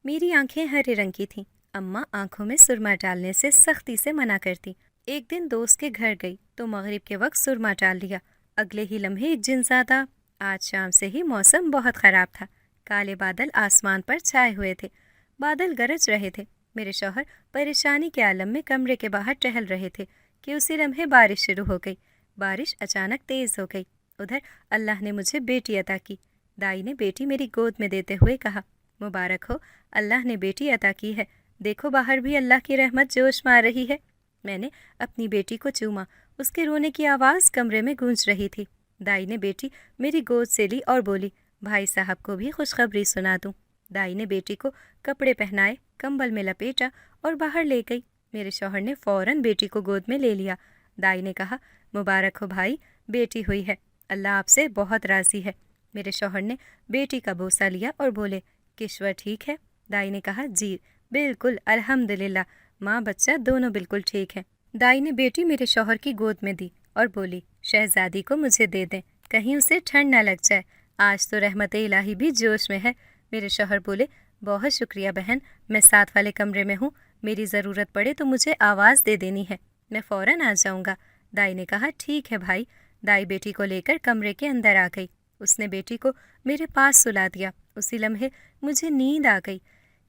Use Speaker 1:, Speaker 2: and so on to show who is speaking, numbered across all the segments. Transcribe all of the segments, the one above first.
Speaker 1: میری آنکھیں ہرے رنگ کی تھیں۔ اماں آنکھوں میں سرما ڈالنے سے سختی سے منع کرتی۔ ایک دن دوست کے گھر گئی تو مغرب کے وقت سرما ڈال لیا۔ اگلے ہی لمحے ایک جن زیادہ۔ آج شام سے ہی موسم بہت خراب تھا۔ کالے بادل آسمان پر چھائے ہوئے تھے۔ بادل گرج رہے تھے۔ میرے شوہر پریشانی کے عالم میں کمرے کے باہر ٹہل رہے تھے کہ اسی لمحے بارش شروع ہو گئی۔ بارش اچانک تیز ہو گئی۔ ادھر اللہ نے مجھے بیٹی عطا کی۔ دائی نے بیٹی میری گود میں دیتے ہوئے کہا، مبارک ہو، اللہ نے بیٹی عطا کی ہے، دیکھو باہر بھی اللہ کی رحمت جوش مار رہی ہے۔ میں نے اپنی بیٹی کو چوما۔ اس کے رونے کی آواز کمرے میں گونج رہی تھی۔ دائی نے بیٹی میری گود سے لی اور بولی، بھائی صاحب کو بھی خوشخبری سنا دوں۔ دائی نے بیٹی کو کپڑے پہنائے، کمبل میں لپیٹا اور باہر لے گئی۔ میرے شوہر نے فوراً بیٹی کو گود میں لے لیا۔ دائی نے کہا، مبارک ہو بھائی، بیٹی ہوئی ہے، اللہ آپ سے بہت راضی ہے۔ میرے شوہر نے بیٹی کا بوسہ لیا اور بولے، کشور ٹھیک ہے؟ دائی نے کہا، جی بالکل الحمدللہ، ماں بچہ دونوں بالکل ٹھیک ہیں۔ دائی نے بیٹی میرے شوہر کی گود میں دی اور بولی، شہزادی کو مجھے دے دیں، کہیں اسے ٹھنڈ نہ لگ جائے، آج تو رحمت الہی بھی جوش میں ہے۔ میرے شوہر بولے، بہت شکریہ بہن، میں ساتھ والے کمرے میں ہوں، میری ضرورت پڑے تو مجھے آواز دے دینی ہے، میں فوراً آ جاؤں گا۔ دائی نے کہا، ٹھیک ہے بھائی۔ دائی بیٹی کو لے کر کمرے کے اندر آ گئی۔ اس نے بیٹی کو میرے پاس سلا دیا۔ اسی لمحے مجھے نیند آ گئی۔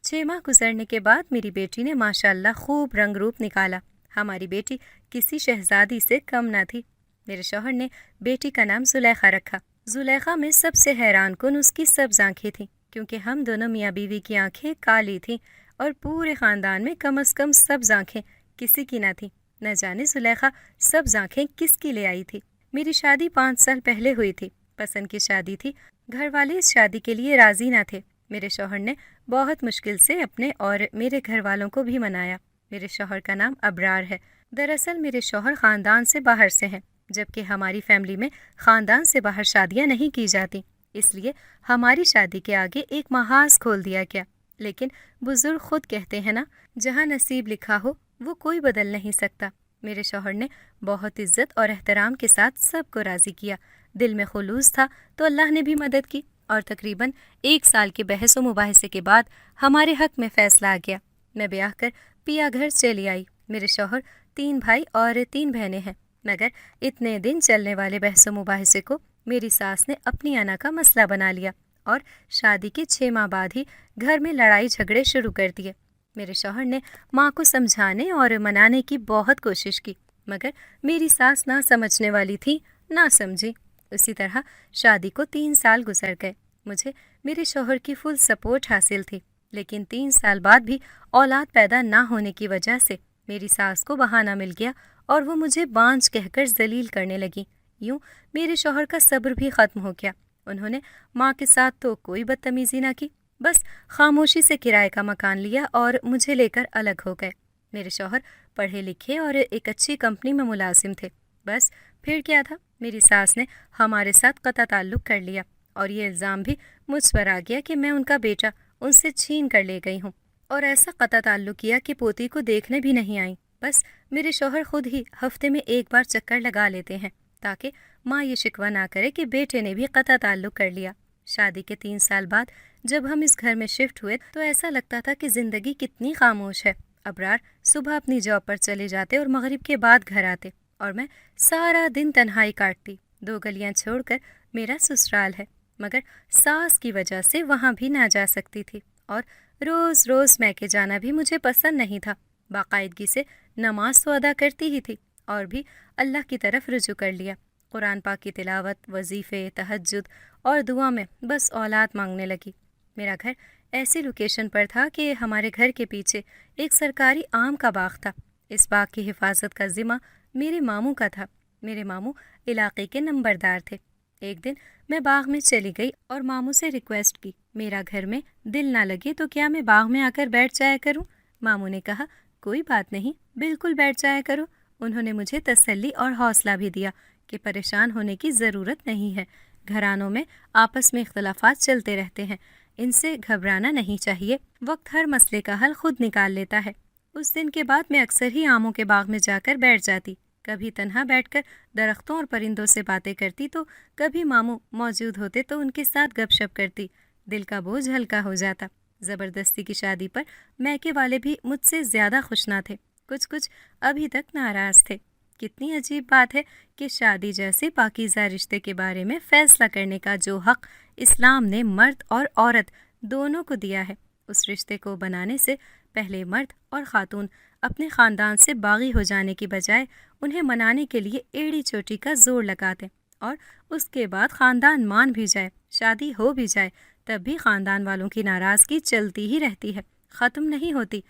Speaker 1: 6 ماہ گزرنے کے بعد میری بیٹی نے ماشاءاللہ خوب رنگ روپ نکالا۔ ہماری بیٹی کسی شہزادی سے کم نہ تھی۔ میرے شوہر نے بیٹی کا نام زلیخا رکھا۔ زلیخا میں سب سے حیران کن اس کی سبز آنکھیں تھیں، کیونکہ ہم دونوں میاں بیوی کی آنکھیں کالی تھیں اور پورے خاندان میں کم از کم سبز آنکھیں کسی کی نہ تھیں۔ نہ جانے زلیخا سبز آنکھیں کس کی لے آئی تھی۔ میری شادی 5 سال پہلے ہوئی تھی۔ پسند کی شادی تھی۔ گھر والے اس شادی کے لیے راضی نہ تھے۔ میرے شوہر نے بہت مشکل سے اپنے اور میرے گھر والوں کو بھی منایا۔ میرے شوہر کا نام ابرار ہے۔ دراصل میرے شوہر خاندان سے باہر سے ہیں، جبکہ ہماری فیملی میں خاندان سے باہر شادیاں نہیں کی جاتی، اس لیے ہماری شادی کے آگے ایک محاذ کھول دیا گیا۔ لیکن بزرگ خود کہتے ہیں نا، جہاں نصیب لکھا ہو وہ کوئی بدل نہیں سکتا۔ میرے شوہر نے بہت عزت اور احترام کے ساتھ سب کو راضی کیا۔ دل میں خلوص تھا تو اللہ نے بھی مدد کی، اور تقریباً 1 سال کے بحث و مباحثے کے بعد ہمارے حق میں فیصلہ آ گیا۔ میں بیاہ کر پیا گھر چلی آئی۔ میرے شوہر 3 بھائی اور 3 بہنیں ہیں، مگر اتنے دن چلنے والے بحث و مباحثے کو میری ساس نے اپنی انا کا مسئلہ بنا لیا اور شادی کے 6 ماہ بعد ہی گھر میں لڑائی جھگڑے شروع کر دیے۔ میرے شوہر نے ماں کو سمجھانے اور منانے کی بہت کوشش کی، مگر میری ساس نہ سمجھنے والی تھی، نہ سمجھی۔ اسی طرح شادی کو 3 سال گزر گئے۔ مجھے میرے شوہر کی فل سپورٹ حاصل تھی، لیکن 3 سال بعد بھی اولاد پیدا نہ ہونے کی وجہ سے میری ساس کو بہانہ مل گیا اور وہ مجھے بانجھ کہہ کر ذلیل کرنے لگی۔ یوں میرے شوہر کا صبر بھی ختم ہو گیا۔ انہوں نے ماں کے ساتھ تو کوئی بدتمیزی نہ کی، بس خاموشی سے کرائے کا مکان لیا اور مجھے لے کر الگ ہو گئے۔ میرے شوہر پڑھے لکھے اور ایک اچھی کمپنی میں ملازم تھے۔ بس پھر کیا تھا، میری ساس نے ہمارے ساتھ قطع تعلق کر لیا اور یہ الزام بھی مجھ پر آ گیا کہ میں ان کا بیٹا ان سے چھین کر لے گئی ہوں، اور ایسا قطع تعلق کیا کہ پوتی کو دیکھنے بھی نہیں آئی۔ بس میرے شوہر خود ہی ہفتے میں 1 بار چکر لگا لیتے ہیں تاکہ ماں یہ شکوہ نہ کرے کہ بیٹے نے بھی قطع تعلق کر لیا۔ شادی کے 3 سال بعد جب ہم اس گھر میں شفٹ ہوئے تو ایسا لگتا تھا کہ زندگی کتنی خاموش ہے۔ ابرار صبح اپنی جاب پر چلے جاتے اور مغرب کے بعد گھر آتے، اور میں سارا دن تنہائی کاٹتی۔ 2 گلیاں چھوڑ کر میرا سسرال ہے، مگر ساس کی وجہ سے وہاں بھی نہ جا سکتی تھی، اور روز روز میکے جانا بھی مجھے پسند نہیں تھا۔ باقاعدگی سے نماز تو ادا کرتی ہی تھی، اور بھی اللہ کی طرف رجوع کر لیا۔ قرآن پاک کی تلاوت، وظیفے، تہجد اور دعا میں بس اولاد مانگنے لگی۔ میرا گھر ایسی لوکیشن پر تھا کہ ہمارے گھر کے پیچھے ایک سرکاری آم کا باغ تھا۔ اس باغ کی حفاظت کا ذمہ میرے ماموں کا تھا۔ میرے ماموں علاقے کے نمبردار تھے۔ ایک دن میں باغ میں چلی گئی اور ماموں سے ریکویسٹ کی، میرا گھر میں دل نہ لگے تو کیا میں باغ میں آ کر بیٹھ جایا کروں؟ ماموں نے کہا، کوئی بات نہیں، بالکل بیٹھ جایا کرو۔ انہوں نے مجھے تسلی اور حوصلہ بھی دیا کہ پریشان ہونے کی ضرورت نہیں ہے، گھرانوں میں آپس میں اختلافات چلتے رہتے ہیں، ان سے گھبرانا نہیں چاہیے، وقت ہر مسئلے کا حل خود نکال لیتا ہے۔ اس دن کے بعد میں اکثر ہی آموں کے باغ میں جا کر بیٹھ جاتی، کبھی تنہا بیٹھ کر درختوں اور پرندوں سے باتیں کرتی تو کبھی ماموں موجود ہوتے تو ان کے ساتھ گپ شپ کرتی، دل کا بوجھ ہلکا ہو جاتا۔ زبردستی کی شادی پر میکے والے بھی مجھ سے زیادہ خوش نہ تھے، کچھ ابھی تک ناراض تھے۔ کتنی عجیب بات ہے کہ شادی جیسے پاکیزہ رشتے کے بارے میں فیصلہ کرنے کا جو حق اسلام نے مرد اور عورت دونوں کو دیا ہے، اس رشتے کو بنانے سے پہلے مرد اور خاتون اپنے خاندان سے باغی ہو جانے کی بجائے انہیں منانے کے لیے ایڑی چوٹی کا زور لگاتے، اور اس کے بعد خاندان مان بھی جائے، شادی ہو بھی جائے، تب بھی خاندان والوں کی ناراضگی چلتی ہی رہتی ہے، ختم نہیں ہوتی۔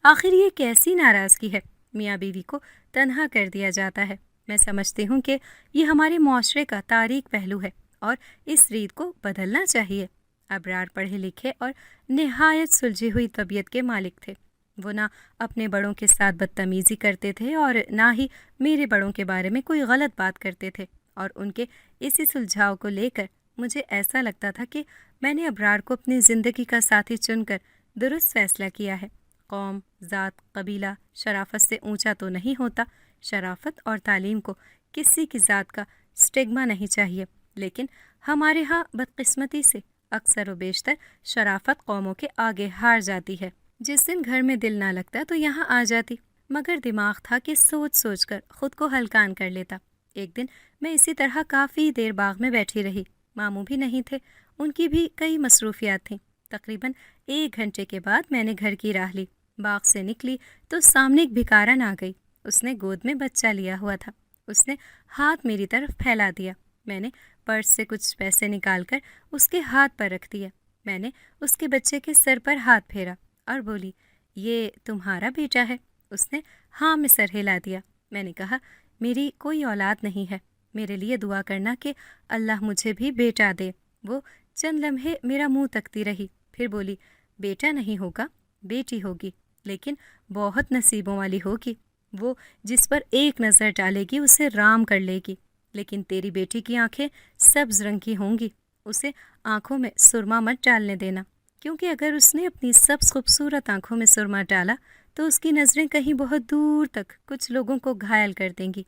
Speaker 1: آخر یہ کیسی ناراضگی ہے؟ میاں بیوی کو تنہا کر دیا جاتا ہے۔ میں سمجھتی ہوں کہ یہ ہمارے معاشرے کا تاریک پہلو ہے اور اس ریت کو بدلنا چاہیے۔ ابرار پڑھے لکھے اور نہایت سلجھی ہوئی طبیعت کے مالک تھے۔ وہ نہ اپنے بڑوں کے ساتھ بدتمیزی کرتے تھے اور نہ ہی میرے بڑوں کے بارے میں کوئی غلط بات کرتے تھے، اور ان کے اسی سلجھاؤ کو لے کر مجھے ایسا لگتا تھا کہ میں نے ابرار کو اپنی زندگی کا ساتھی چن کر درست فیصلہ کیا ہے۔ قوم، ذات، قبیلہ شرافت سے اونچا تو نہیں ہوتا۔ شرافت اور تعلیم کو کسی کی ذات کا سٹگما نہیں چاہیے، لیکن ہمارے ہاں بدقسمتی سے اکثر و بیشتر شرافت قوموں کے آگے ہار جاتی ہے۔ جس دن گھر میں دل نہ لگتا تو یہاں آ جاتی، مگر دماغ تھا کہ سوچ سوچ کر خود کو ہلکان کر لیتا۔ ایک دن میں اسی طرح کافی دیر باغ میں بیٹھی رہی۔ ماموں بھی نہیں تھے، ان کی بھی کئی مصروفیات تھیں۔ تقریباً 1 گھنٹے کے بعد میں نے گھر کی راہ لی۔ باغ سے نکلی تو سامنے ایک بھکارن آ گئی۔ اس نے گود میں بچہ لیا ہوا تھا۔ اس نے ہاتھ میری طرف پھیلا دیا۔ میں نے پرس سے کچھ پیسے نکال کر اس کے ہاتھ پر رکھ دیا۔ میں نے اس کے بچے کے سر پر ہاتھ پھیرا اور بولی، یہ تمہارا بیٹا ہے؟ اس نے ہاں میں سر ہلا دیا۔ میں نے کہا، میری کوئی اولاد نہیں ہے، میرے لیے دعا کرنا کہ اللہ مجھے بھی بیٹا دے۔ وہ چند لمحے میرا منہ تکتی رہی، پھر بولی، بیٹا نہیں ہوگا، بیٹی ہوگی، لیکن بہت نصیبوں والی ہوگی۔ وہ جس پر ایک نظر ڈالے گی اسے رام کر لے گی۔ لیکن تیری بیٹی کی آنکھیں سبز رنگ کی ہوں گی، اسے آنکھوں میں سرما مت ڈالنے دینا، کیونکہ اگر اس نے اپنی سبز خوبصورت آنکھوں میں سرما ڈالا تو اس کی نظریں کہیں بہت دور تک کچھ لوگوں کو گھائل کر دیں گی۔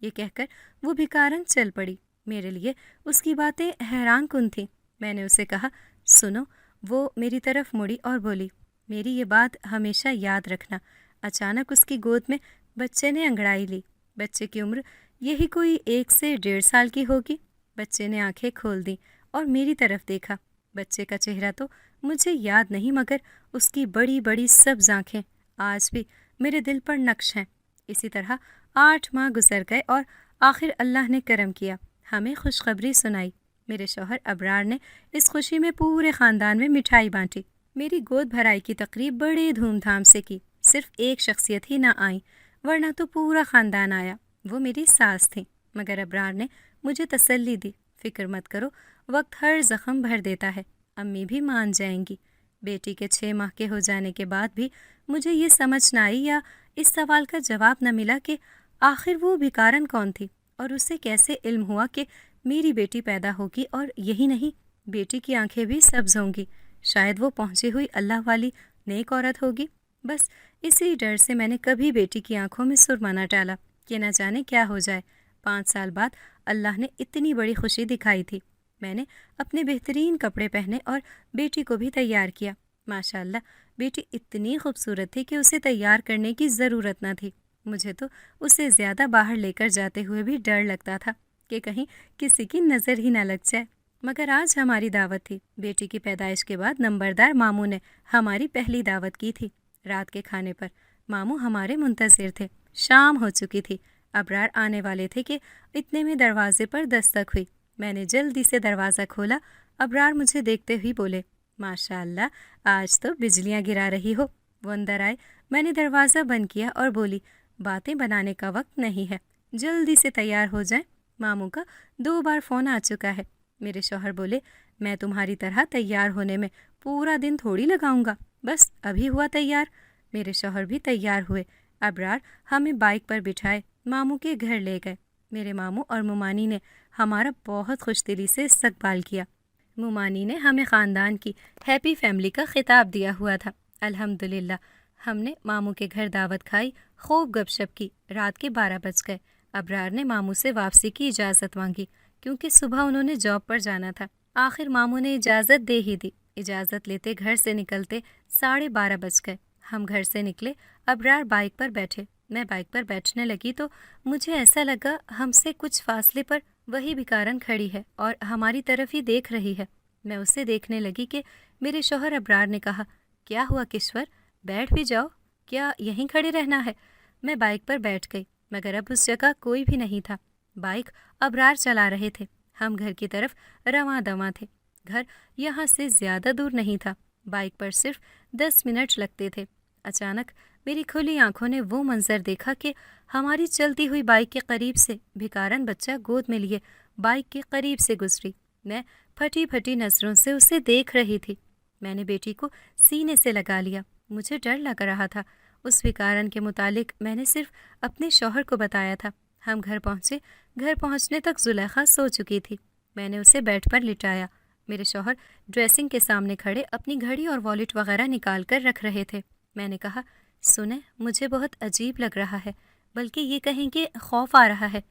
Speaker 1: یہ کہہ کر وہ بھکارن چل پڑی۔ میرے لیے اس کی باتیں حیران کن تھیں۔ میں نے اسے کہا، سنو۔ وہ میری طرف مڑی اور بولی، میری یہ بات ہمیشہ یاد رکھنا۔ اچانک اس کی گود میں بچے نے انگڑائی لی۔ بچے کی عمر یہی کوئی 1 سے 1.5 سال کی ہوگی۔ بچے نے آنکھیں کھول دیں اور میری طرف دیکھا۔ بچے کا چہرہ تو مجھے یاد نہیں، مگر اس کی بڑی بڑی سبز آنکھیں آج بھی میرے دل پر نقش ہیں۔ اسی طرح 8 ماہ گزر گئے اور آخر اللہ نے کرم کیا، ہمیں خوشخبری سنائی۔ میرے شوہر ابرار نے اس خوشی میں پورے خاندان میں مٹھائی بانٹی۔ میری گود بھرائی کی تقریب بڑے دھوم دھام سے کی۔ صرف ایک شخصیت ہی نہ آئی، ورنہ تو پورا خاندان آیا۔ وہ میری ساس تھیں، مگر ابرار نے مجھے تسلی دی، فکر مت کرو، وقت ہر زخم بھر دیتا ہے، امی بھی مان جائیں گی۔ بیٹی کے 6 ماہ کے ہو جانے کے بعد بھی مجھے یہ سمجھ نہ آئی یا اس سوال کا جواب نہ ملا کہ آخر وہ بھکارن کون تھی، اور اسے کیسے علم ہوا کہ میری بیٹی پیدا ہوگی، اور یہی نہیں، بیٹی کی آنکھیں بھی سبز ہوں گی۔ شاید وہ پہنچی ہوئی اللہ والی نیک عورت ہوگی۔ بس اسی ڈر سے میں نے کبھی بیٹی کی آنکھوں میں سرما نہ ڈالا کہ نہ جانے کیا ہو جائے۔ 5 سال بعد اللہ نے اتنی بڑی خوشی دکھائی تھی۔ میں نے اپنے بہترین کپڑے پہنے اور بیٹی کو بھی تیار کیا۔ ماشاء اللہ، بیٹی اتنی خوبصورت تھی کہ اسے تیار کرنے کی ضرورت نہ تھی۔ مجھے تو اسے زیادہ باہر لے کر جاتے ہوئے بھی ڈر لگتا تھا کہ کہیں کسی کی نظر ہی نہ لگ جائے۔ مگر آج ہماری دعوت تھی۔ بیٹی کی پیدائش کے بعد نمبردار ماموں نے ہماری پہلی دعوت کی تھی۔ رات کے کھانے پر ماموں ہمارے منتظر تھے۔ شام ہو چکی تھی، ابرار آنے والے تھے کہ اتنے میں دروازے پر دستک ہوئی۔ میں نے جلدی سے دروازہ کھولا۔ ابرار مجھے دیکھتے ہوئے بولے، ماشاء اللہ، آج تو بجلیاں گرا رہی ہو۔ وہ اندر آئے۔ میں نے دروازہ بند کیا اور بولی، باتیں بنانے کا وقت نہیں ہے، جلدی سے تیار ہو جائیں، ماموں کا 2 بار فون آ چکا ہے۔ میرے شوہر بولے، میں تمہاری طرح تیار ہونے میں پورا دن تھوڑی لگاؤں گا، بس ابھی ہوا تیار۔ میرے شوہر بھی تیار ہوئے۔ ابرار ہمیں بائک پر بٹھائے ماموں کے گھر لے گئے۔ میرے ماموں اور ممانی نے ہمارا بہت خوش دلی سے استقبال کیا۔ ممانی نے ہمیں خاندان کی ہیپی فیملی کا خطاب دیا ہوا تھا۔ الحمدللہ ہم نے ماموں کے گھر دعوت کھائی، خوب گپ شپ کی۔ رات کے 12 بج گئے۔ ابرار نے ماموں سے واپسی کی اجازت مانگی، کیونکہ صبح انہوں نے جاب پر جانا تھا۔ آخر ماموں نے اجازت دے ہی دی۔ اجازت لیتے گھر سے نکلتے 12:30 بج گئے۔ ہم گھر سے نکلے، ابرار بائک پر بیٹھے۔ میں بائک پر بیٹھنے لگی تو مجھے ایسا لگا ہم سے کچھ فاصلے پر وہی بھکارن کھڑی ہے اور ہماری طرف ہی دیکھ رہی ہے۔ میں اسے دیکھنے لگی کہ میرے شوہر ابرار نے کہا، کیا ہوا کشور، بیٹھ بھی جاؤ، کیا یہیں کھڑے رہنا ہے؟ میں بائک پر بیٹھ گئی، مگر اب اس جگہ کوئی بھی نہیں تھا۔ بائک ابرار چلا رہے تھے، ہم گھر کی طرف رواں دواں تھے۔ گھر یہاں سے زیادہ دور نہیں تھا، بائک پر صرف 10 منٹ لگتے تھے۔ اچانک میری کھلی آنکھوں نے وہ منظر دیکھا کہ ہماری چلتی ہوئی بائک کے قریب سے بھکارن بچہ گود میں لیے بائک کے قریب سے گزری۔ میں پھٹی پھٹی نظروں سے اسے دیکھ رہی تھی۔ میں نے بیٹی کو سینے سے لگا لیا، مجھے ڈر لگ رہا تھا۔ اس بھکارن کے متعلق میں نے صرف اپنے شوہر کو بتایا تھا۔ ہم گھر پہنچے، گھر پہنچنے تک زلیخا سو چکی تھی۔ میں نے اسے بیڈ پر لٹایا۔ میرے شوہر ڈریسنگ کے سامنے کھڑے اپنی گھڑی اور والیٹ وغیرہ نکال کر رکھ رہے تھے۔ میں نے کہا، سنیں، مجھے بہت عجیب لگ رہا ہے، بلکہ یہ کہیں کہ خوف آ رہا ہے۔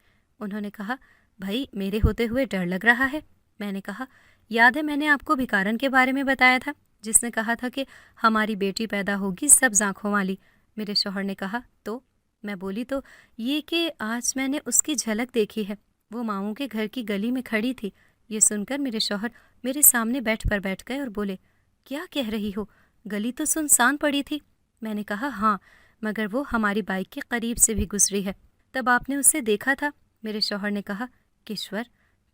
Speaker 1: انہوں نے کہا، بھائی میرے ہوتے ہوئے ڈر لگ رہا ہے؟ میں نے کہا، یاد ہے میں نے آپ کو بھکارن کے بارے میں بتایا تھا جس نے کہا تھا کہ ہماری بیٹی پیدا ہوگی سبز آنکھوں والی؟ میرے شوہر نے کہا، تو؟ میں بولی، تو یہ کہ آج میں نے اس کی جھلک دیکھی ہے، وہ ماؤں کے گھر کی گلی میں کھڑی تھی۔ یہ سن کر میرے شوہر میرے سامنے بیٹھ پر بیٹھ گئے اور بولے، کیا کہہ رہی ہو؟ گلی تو سنسان پڑی تھی۔ میں نے کہا، ہاں، مگر وہ ہماری بائک کے قریب سے بھی گزری ہے۔ تب آپ نے اسے دیکھا تھا؟ میرے شوہر نے کہا، کشور،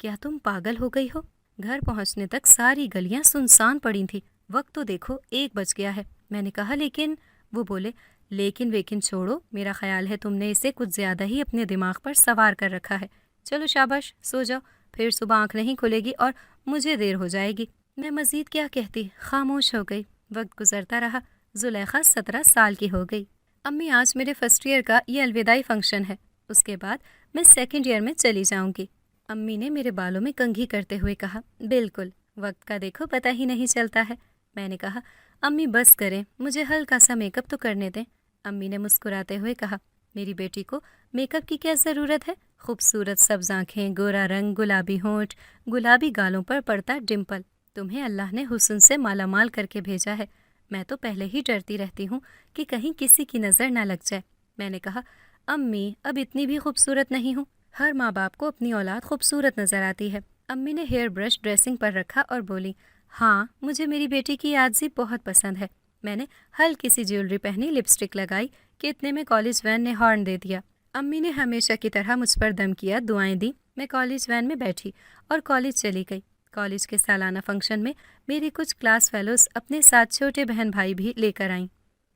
Speaker 1: کیا تم پاگل ہو گئی ہو؟ گھر پہنچنے تک ساری گلیاں سنسان پڑی تھیں، وقت تو دیکھو 1 بج گیا ہے۔ میں نے کہا، لیکن… وہ بولے، لیکن ویکن چھوڑو، میرا خیال ہے تم نے اسے کچھ زیادہ ہی اپنے دماغ پر سوار کر رکھا ہے۔ چلو شاباش، سو جاؤ، پھر صبح آنکھ نہیں کھلے گی اور مجھے دیر ہو جائے گی۔ میں مزید کیا کہتی، خاموش ہو گئی۔ وقت گزرتا رہا، زلیخا 17 سال کی ہو گئی۔ امی، آج میرے فرسٹ ایئر کا یہ الوداعی فنکشن ہے، اس کے بعد میں سیکنڈ ایئر میں چلی جاؤں گی۔ امی نے میرے بالوں میں کنگھی کرتے ہوئے کہا، بالکل، وقت کا دیکھو پتہ ہی نہیں چلتا ہے۔ میں نے کہا، امی بس کریں، مجھے ہلکا سا میک اپ تو کرنے دیں۔ امی نے مسکراتے ہوئے کہا، میری بیٹی کو میک اپ کی کیا ضرورت ہے؟ خوبصورت سبز آنکھیں، گورا رنگ، گلابی ہونٹ، گلابی گالوں پر پڑتا ڈمپل، تمہیں اللہ نے حسن سے مالا مال کر کے بھیجا ہے۔ میں تو پہلے ہی ڈرتی رہتی ہوں کہ کہیں کسی کی نظر نہ لگ جائے۔ میں نے کہا، امی اب اتنی بھی خوبصورت نہیں ہوں، ہر ماں باپ کو اپنی اولاد خوبصورت نظر آتی ہے۔ امی نے ہیئر برش ڈریسنگ پر رکھا اور بولی، ہاں مجھے میری بیٹی کی یادزی بہت پسند ہے۔ میں نے ہلکی سی جیولری پہنی، لپسٹک لگائی کہ اتنے میں کالج وین نے ہارن دے دیا۔ امی نے ہمیشہ کی طرح مجھ پر دم کیا، دعائیں دیں۔ میں کالج وین میں بیٹھی اور کالج چلی گئی۔ کالج کے سالانہ فنکشن میں میری کچھ کلاس فیلوز اپنے ساتھ چھوٹے بہن بھائی بھی لے کر آئیں۔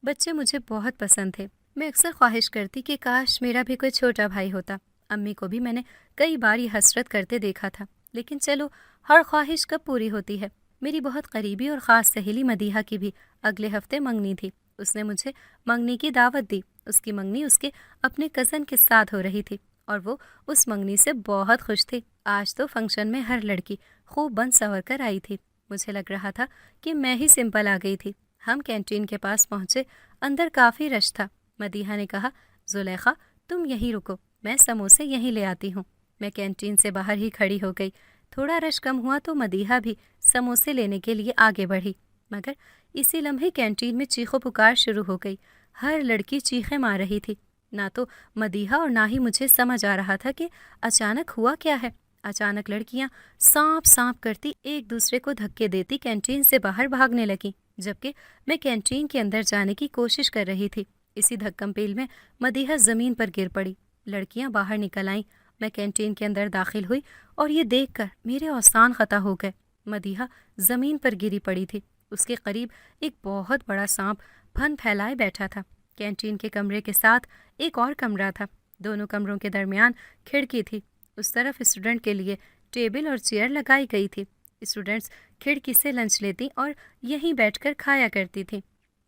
Speaker 1: بچے مجھے بہت پسند تھے۔ میں اکثر خواہش کرتی کہ کاش میرا بھی کوئی چھوٹا بھائی ہوتا۔ امی کو بھی میں نے کئی بار یہ حسرت کرتے دیکھا تھا، لیکن چلو، ہر خواہش کب پوری ہوتی ہے۔ میری بہت قریبی اور خاص سہیلی مدیحہ کی بھی اگلے ہفتے منگنی تھی۔ اس نے مجھے منگنی کی دعوت دی۔ اس کی منگنی اس کے اپنے کزن کے ساتھ ہو رہی تھی اور وہ اس منگنی سے بہت خوش تھی۔ آج تو فنکشن میں ہر لڑکی خوب بن سنور کر آئی تھی۔ مجھے لگ رہا تھا کہ میں ہی سمپل آ گئی تھی۔ ہم کینٹین کے پاس پہنچے، اندر کافی رش تھا۔ مدیحہ نے کہا، زلیخا تم یہیں رکو، میں سموسے یہیں لے آتی ہوں۔ میں کینٹین سے باہر ہی کھڑی ہو گئی۔ تھوڑا رش کم ہوا تو مدیحہ بھی سموسے لینے کے لیے آگے بڑھی، مگر اسی لمحے کینٹین میں چیخ و پکار شروع ہو گئی۔ ہر لڑکی چیخیں مار رہی تھی۔ نہ تو مدیحہ اور نہ ہی مجھے سمجھ آ رہا تھا کہ اچانک ہوا کیا ہے۔ اچانک لڑکیاں سانپ سانپ کرتی ایک دوسرے کو دھکے دیتی کینٹین سے باہر بھاگنے لگیں، جبکہ میں کینٹین کے اندر جانے کی کوشش کر رہی تھی۔ اسی دھکم پیل میں مدیحہ زمین پر گر پڑی۔ لڑکیاں باہر نکل آئیں۔ میں کینٹین کے اندر داخل ہوئی اور یہ دیکھ کر میرے اوسان خطا ہو گئے۔ مدیحہ زمین پر گری پڑی تھی۔ اس کے قریب ایک بہت بڑا سانپ پھن پھیلائے بیٹھا تھا۔ کینٹین کے کمرے کے ساتھ ایک اور کمرہ تھا، دونوں کمروں کے درمیان کھڑکی تھی۔ اس طرف اسٹوڈنٹ کے لیے ٹیبل اور چیئر لگائی گئی تھی۔ اسٹوڈنٹس کھڑکی سے لنچ لیتی اور یہیں بیٹھ کر کھایا کرتی تھی۔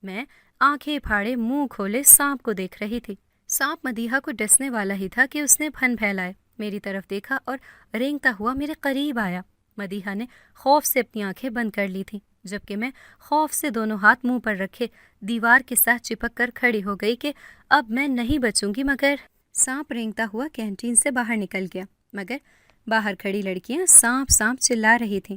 Speaker 1: میں آنکھیں پھاڑے منہ کھولے سانپ کو دیکھ رہی تھی۔ سانپ مدیحہ کو ڈسنے والا ہی تھا کہ اس نے پھن پھیلائے، میری طرف دیکھا اور رینگتا ہوا میرے قریب آیا۔ مدیحہ نے خوف سے اپنی آنکھیں بند کر لی تھیں، جبکہ میں خوف سے دونوں ہاتھ منہ پر رکھے دیوار کے ساتھ چپک کر کھڑی ہو گئی کہ اب میں نہیں بچوں گی۔ مگر سانپ رینگتا ہوا کینٹین سے باہر نکل گیا، مگر باہر کھڑی لڑکیاں سانپ سانپ چلا رہی تھیں۔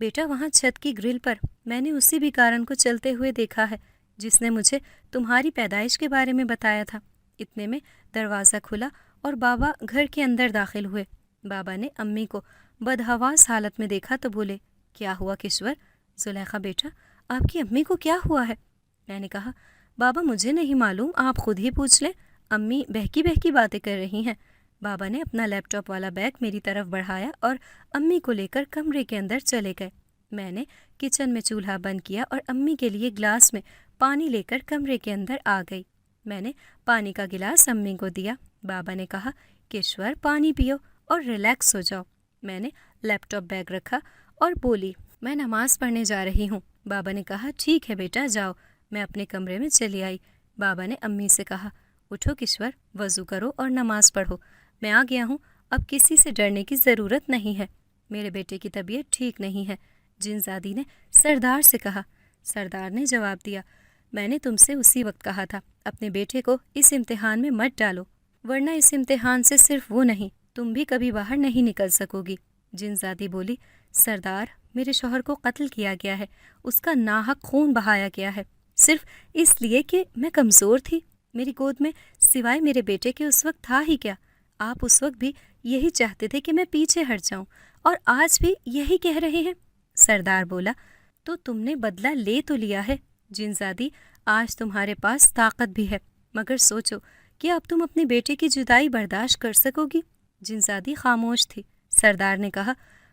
Speaker 1: بیٹا وہاں چھت کی گرل پر میں نے اسی بھکارن کو چلتے ہوئے دیکھا ہے جس نے مجھے تمہاری پیدائش کے بارے میں بتایا تھا۔ اتنے میں دروازہ کھلا اور بابا گھر کے اندر داخل ہوئے۔ بابا نے امی کو بدحواس حالت میں دیکھا تو بولے، کیا ہوا کشور؟ زلیخا بیٹا آپ کی امی کو کیا ہوا ہے؟ میں نے کہا، بابا مجھے نہیں معلوم، آپ خود ہی پوچھ لیں، امی بہکی بہکی باتیں کر رہی ہیں۔ بابا نے اپنا لیپ ٹاپ والا بیگ میری طرف بڑھایا اور امی کو لے کر کمرے کے اندر چلے گئے۔ میں نے کچن میں چولہا بند کیا اور امی کے لیے گلاس میں پانی لے کر کمرے کے اندر آ گئی۔ میں نے پانی کا گلاس امی کو دیا۔ بابا نے کہا، کشور پانی پیو اور ریلیکس ہو جاؤ۔ میں نے لیپ ٹاپ بیگ رکھا اور بولی، میں نماز پڑھنے جا رہی ہوں۔ بابا نے کہا، ٹھیک ہے بیٹا جاؤ۔ میں اپنے کمرے میں چلی آئی۔ بابا نے امی سے کہا، اٹھو کشور، وضو کرو اور نماز پڑھو، میں آ گیا ہوں، اب کسی سے ڈرنے کی ضرورت نہیں ہے۔ میرے بیٹے کی طبیعت ٹھیک نہیں ہے، جنزادی نے سردار سے کہا۔ سردار نے جواب دیا، میں نے تم سے اسی وقت کہا تھا اپنے بیٹے کو اس امتحان میں مت ڈالو، ورنہ اس امتحان سے صرف وہ نہیں تم بھی کبھی باہر نہیں نکل سکو گی۔ جنزادی بولی، سردار میرے شوہر کو قتل کیا گیا ہے، اس کا ناحق خون بہایا گیا ہے، صرف اس لیے کہ میں کمزور تھی۔ میری گود میں سوائے میرے بیٹے کے اس وقت تھا ہی کیا؟ آپ اس وقت بھی یہی چاہتے تھے کہ میں پیچھے ہٹ جاؤں، اور آج بھی یہی کہہ رہے ہیں۔ سردار بولا، تو تم نے بدلہ لے تو لیا ہے جنزادی، آج تمہارے پاس طاقت بھی ہے، مگر سوچو کہ اب تم اپنے بیٹے کی جدائی برداشت کر سکو گی؟ جنزادی خاموش تھی۔ سردار نے کہا،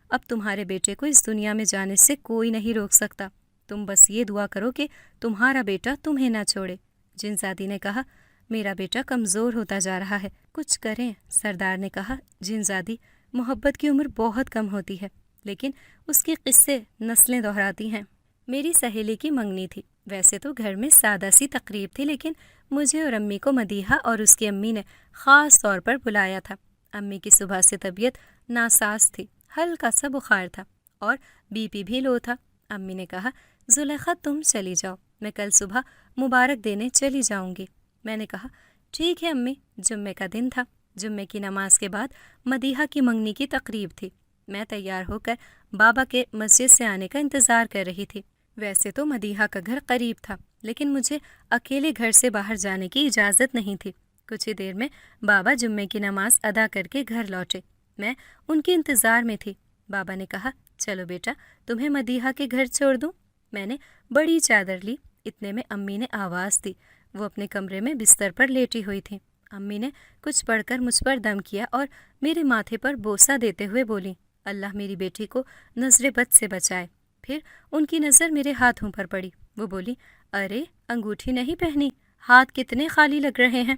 Speaker 1: اب تمہارے بیٹے کو اس دنیا میں جانے سے کوئی نہیں روک سکتا، تم بس یہ دعا کرو کہ تمہارا بیٹا تمہیں نہ چھوڑے۔ جنزادی نے کہا، میرا بیٹا کمزور ہوتا جا رہا ہے، کچھ کریں۔ سردار نے کہا، جنزادی محبت کی عمر بہت کم ہوتی ہے، لیکن اس کے قصے نسلیں دہراتی ہیں۔ میری سہیلی کی منگنی تھی، ویسے تو گھر میں سادہ سی تقریب تھی، لیکن مجھے اور امی کو مدیحہ اور اس کی امی نے خاص طور پر بلایا تھا۔ امی کی صبح سے طبیعت ناساز تھی، ہلکا سا بخار تھا اور بی پی بھی لو تھا۔ امی نے کہا، زلیخا تم چلی جاؤ، میں کل صبح مبارک دینے چلی جاؤں گی۔ میں نے کہا، ٹھیک ہے امی۔ جمعے کا دن تھا، جمعے کی نماز کے بعد مدیحہ کی منگنی کی تقریب تھی۔ میں تیار ہو کر بابا کے مسجد سے آنے کا انتظار کر رہی تھی۔ ویسے تو مدیحہ کا گھر قریب تھا، لیکن مجھے اکیلے گھر سے باہر جانے کی اجازت نہیں تھی۔ کچھ ہی دیر میں بابا جمعے کی نماز ادا کر کے گھر لوٹے۔ میں ان کے انتظار میں تھی۔ بابا نے کہا، چلو بیٹا تمہیں مدیحہ کے گھر چھوڑ دوں۔ میں نے بڑی چادر لی۔ اتنے میں امی نے آواز دی۔ وہ اپنے کمرے میں بستر پر لیٹی ہوئی تھیں۔ امی نے کچھ پڑھ کر مجھ پر دم کیا اور میرے ماتھے پر بوسہ دیتے ہوئے بولی، اللہ میری بیٹی کو نظر بد سے بچائے۔ پھر ان کی نظر میرے ہاتھوں پر پڑی۔ وہ بولی، ارے انگوٹھی نہیں پہنی، ہاتھ کتنے خالی لگ رہے ہیں۔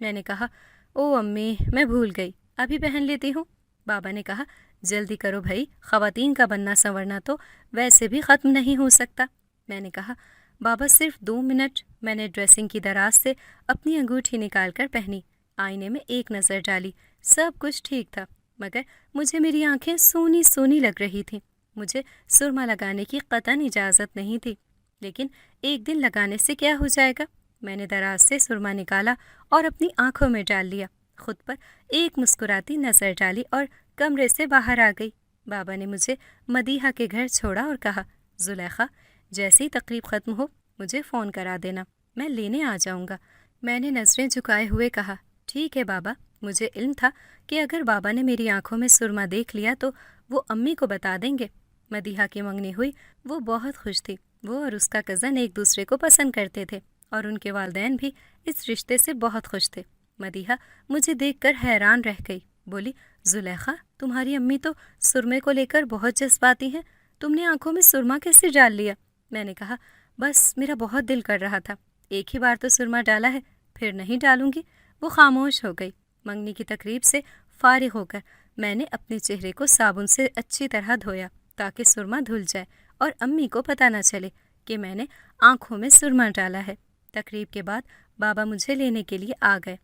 Speaker 1: میں نے کہا، او امی میں بھول گئی، ابھی پہن لیتی ہوں۔ بابا نے کہا، جلدی کرو بھائی، خواتین کا بننا سنورنا تو ویسے بھی ختم نہیں ہو سکتا۔ میں نے کہا، بابا صرف 2 منٹ۔ میں نے ڈریسنگ کی دراز سے اپنی انگوٹھی نکال کر پہنی، آئینے میں ایک نظر ڈالی، سب کچھ ٹھیک تھا، مگر مجھے میری آنکھیں سونی سونی لگ رہی تھیں۔ مجھے سرما لگانے کی قطعاً اجازت نہیں تھی، لیکن ایک دن لگانے سے کیا ہو جائے گا؟ میں نے دراز سے سرما نکالا اور اپنی آنکھوں میں ڈال لیا، خود پر ایک مسکراتی نظر ڈالی اور کمرے سے باہر آ گئی۔ بابا نے مجھے مدیحہ کے گھر چھوڑا اور کہا، زلیخا جیسے ہی تقریب ختم ہو مجھے فون کرا دینا، میں لینے آ جاؤں گا۔ میں نے نظریں جھکائے ہوئے کہا، ٹھیک ہے بابا۔ مجھے علم تھا کہ اگر بابا نے میری آنکھوں میں سرما دیکھ لیا تو وہ امی کو بتا دیں گے۔ مدیحہ کی منگنی ہوئی، وہ بہت خوش تھی۔ وہ اور اس کا کزن ایک دوسرے کو پسند کرتے تھے اور ان کے والدین بھی اس رشتے سے بہت خوش تھے۔ مدیحہ مجھے دیکھ کر حیران رہ گئی، بولی، زلیخا تمہاری امی تو سرمے کو لے کر بہت جذباتی ہیں، تم نے آنکھوں میں سرما کیسے ڈال لیا؟ میں نے کہا، بس میرا بہت دل کر رہا تھا، ایک ہی بار تو سرما ڈالا ہے، پھر نہیں ڈالوں گی۔ وہ خاموش ہو گئی۔ منگنی کی تقریب سے فارغ ہو کر میں نے اپنے چہرے کو صابن سے اچھی طرح دھویا تاکہ سرما دھل جائے اور امی کو پتہ نہ چلے کہ میں نے آنکھوں میں سرما ڈالا ہے۔ تقریب کے بعد بابا مجھے لینے کے لیے آ گئے۔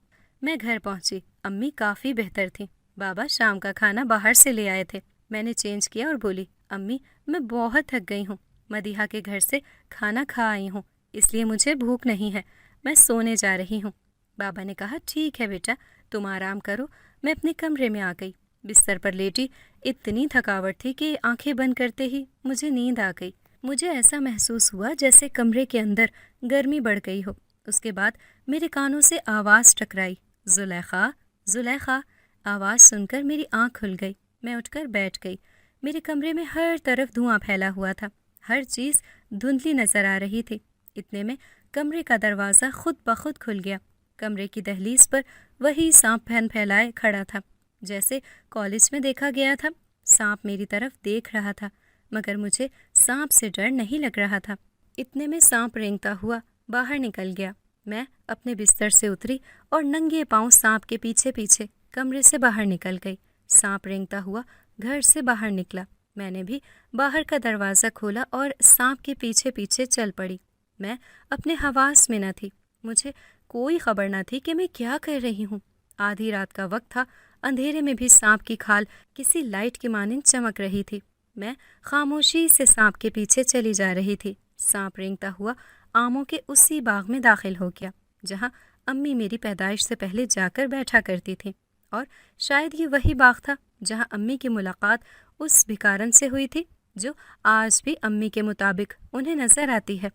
Speaker 1: میں گھر پہنچی، امی کافی بہتر تھیں۔ بابا شام کا کھانا باہر سے لے آئے تھے۔ میں نے چینج کیا اور بولی، امی میں بہت تھک گئی ہوں، مدیحہ کے گھر سے کھانا کھا آئی ہوں، اس لیے مجھے بھوک نہیں ہے، میں سونے جا رہی ہوں۔ بابا نے کہا، ٹھیک ہے بیٹا تم آرام کرو۔ میں اپنے کمرے میں آ گئی، بستر پر لیٹی اتنی تھکاوٹ تھی کہ آنکھیں بند کرتے ہی مجھے نیند آ گئی۔ مجھے ایسا محسوس ہوا جیسے کمرے کے اندر گرمی بڑھ گئی ہو۔ اس کے بعد میرے کانوں سے آواز ٹکرائی، زلیخا، زلیخا۔ آواز سن کر میری آنکھ کھل گئی۔ میں اٹھ کر بیٹھ گئی۔ میرے کمرے میں ہر طرف دھواں پھیلا ہوا تھا، ہر چیز دھندلی نظر آ رہی تھی۔ اتنے میں کمرے کا دروازہ خود بخود کھل گیا۔ کمرے کی دہلیز پر وہی سانپ پھن پھیلائے کھڑا تھا جیسے کالج میں دیکھا گیا تھا۔ سانپ میری طرف دیکھ رہا تھا مگر مجھے سانپ سے ڈر نہیں لگ رہا تھا۔ اتنے میں سانپ رینگتا ہوا باہر نکل گیا۔ میں اپنے بستر سے اتری اور ننگے پاؤں سانپ کے پیچھے پیچھے کمرے سے باہر نکل گئی۔ سانپ رینگتا ہوا گھر سے باہر نکلا۔ میں نے بھی باہر کا دروازہ کھولا اور سانپ کے پیچھے پیچھے چل پڑی۔ میں اپنے حواس میں نہ تھی۔ مجھے کوئی خبر نہ تھی کہ میں کیا کر رہی ہوں۔ آدھی رات کا وقت تھا۔ اندھیرے میں بھی سانپ کی کھال کسی لائٹ کی مانند چمک رہی تھی۔ میں خاموشی سے سانپ کے پیچھے چلی جا رہی تھی۔ سانپ رینگتا ہوا آموں کے اسی باغ میں داخل ہو گیا جہاں امی میری پیدائش سے پہلے جا کر بیٹھا کرتی تھی، اور شاید یہ وہی باغ تھا جہاں امی کی ملاقات اس بھکارن سے ہوئی تھی جو آج بھی امی کے مطابق انہیں نظر آتی ہے۔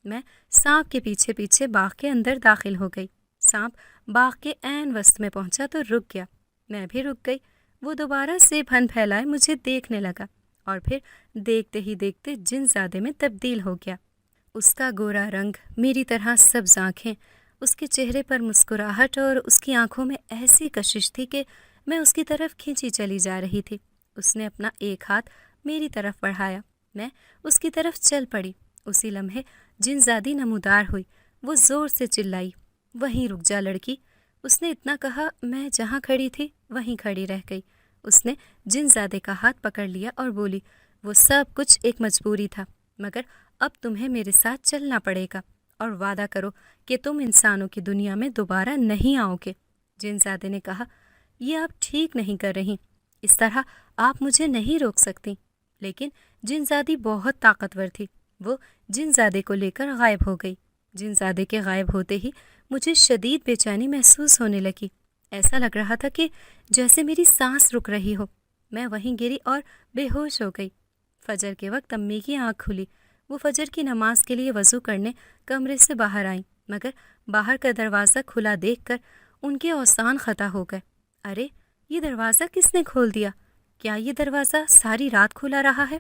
Speaker 1: میں سانپ کے پیچھے پیچھے باغ کے اندر داخل ہو گئی۔ سانپ باغ کے عین وسط میں پہنچا تو رک گیا۔ میں بھی رک گئی۔ وہ دوبارہ سے پھن پھیلائے مجھے دیکھنے لگا اور پھر دیکھتے ہی دیکھتے جن زادے میں تبدیل ہو گیا۔ اس کا گورا رنگ، میری طرح سبز آنکھیں، اس کے چہرے پر مسکراہٹ اور اس کی آنکھوں میں ایسی کشش تھی کہ میں اس کی طرف کھینچی چلی جا رہی تھی۔ اس نے اپنا ایک ہاتھ میری طرف بڑھایا۔ میں اس کی طرف چل پڑی۔ اسی لمحے جن زادی نمودار ہوئی۔ وہ زور سے چلائی، وہیں رک جا لڑکی۔ اس نے اتنا کہا، میں جہاں کھڑی تھی وہیں کھڑی رہ گئی۔ اس نے جن زادے کا ہاتھ پکڑ لیا اور بولی، وہ سب کچھ ایک مجبوری تھا، مگر اب تمہیں میرے ساتھ چلنا پڑے گا اور وعدہ کرو کہ تم انسانوں کی دنیا میں دوبارہ نہیں آؤ گے۔ جن زادے نے کہا، یہ آپ ٹھیک نہیں کر رہی، اس طرح آپ مجھے نہیں روک سکتی۔ لیکن جن زادی بہت طاقتور تھی۔ وہ جن زادے کو لے کر غائب ہو گئی۔ جن زادے کے غائب ہوتے ہی مجھے شدید بے چینی محسوس ہونے لگی۔ ایسا لگ رہا تھا کہ جیسے میری سانس رک رہی ہو۔ میں وہیں گری اور بے ہوش ہو گئی۔ فجر کے وقت امی کی آنکھ کھلی۔ وہ فجر کی نماز کے لیے وضو کرنے کمرے سے باہر آئیں، مگر باہر کا دروازہ کھلا دیکھ کر ان کے اوسان خطا ہو گئے۔ ارے، یہ دروازہ کس نے کھول دیا؟ کیا یہ دروازہ ساری رات کھلا رہا ہے؟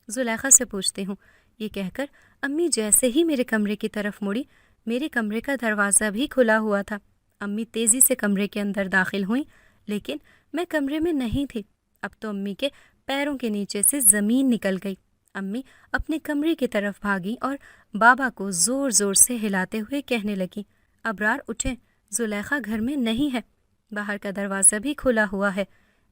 Speaker 1: زلیخا سے پوچھتی ہوں۔ یہ کہہ کر امی جیسے ہی میرے کمرے کی طرف مڑی، میرے کمرے کا دروازہ بھی کھلا ہوا تھا۔ امی تیزی سے کمرے کے اندر داخل ہوئیں، لیکن میں کمرے میں نہیں تھی۔ اب تو امی کے پیروں کے نیچے سے زمین نکل گئی۔ امی اپنے کمرے کی طرف بھاگی اور بابا کو زور زور سے ہلاتے ہوئے کہنے لگی، ابرار اٹھیں، زلیخا گھر میں نہیں ہے۔ باہر کا دروازہ بھی کھلا ہوا ہے۔